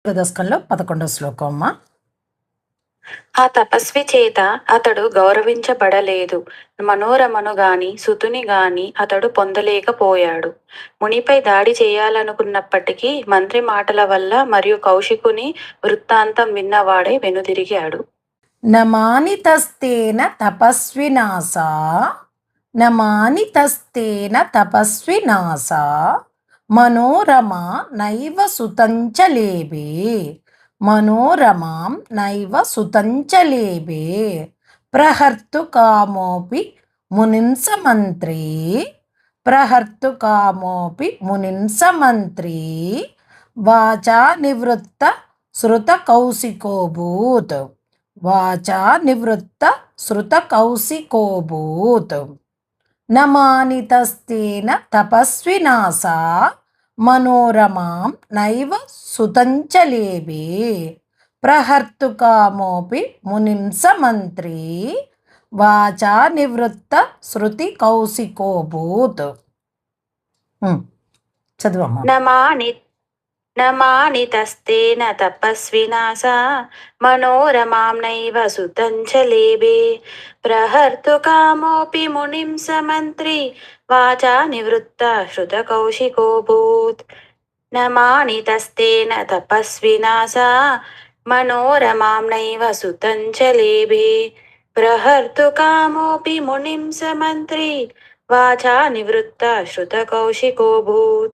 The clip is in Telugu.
దశకంలో 11వ శ్లోకం అమ్మా. ఆ తపస్వి చేత అతడు గౌరవించబడలేదు. మనోరమను గాని సుతుని గాని అతడు పొందలేకపోయాడు. మునిపై దాడి చేయాలనుకున్నప్పటికీ మంత్రి మాటల వల్ల మరియు కౌశికుని వృత్తాంతం విన్నవాడే వెనుదిరిగాడు. నమానితస్తేన తపస్వినాసా నమానితస్తేన తపస్వినాసా మనోరమా నైవ సుతంచ లేభే మనోరమాం నైవ సుతంచ లేభే ప్రహర్తు కామోపి మునింస మంత్రీ ప్రహర్తు కామోపి మునింస మంత్రీ వాచా నివృత్త శృత కౌశికోభూత్ వాచా నివృత్త శృత కౌశికోభూత్ నమానితస్తేన తపస్వినాసా మనోరమాం నైవ సుతంచ లేభే ప్రహర్తు కామోపి మునింస మంత్రీ వాచా నివృత్త శృతి కౌశికోభూత్. చదువమ్మా. నమానితస్తేన తపస్వినాసా మనోరమాం నైవ సుతంచ లేభే ప్రహర్తు కామోపి మునిం సమంత్రి వాచా నివృత్త శృత కౌశికోభూత్. నమానితస్తేన తపస్వినాసా మనోరమాం నైవ సుతంచ లేభే ప్రహర్తు కామోపి మునిం సమంత్రి వాచా నివృత్త శృత కౌశికోభూత్.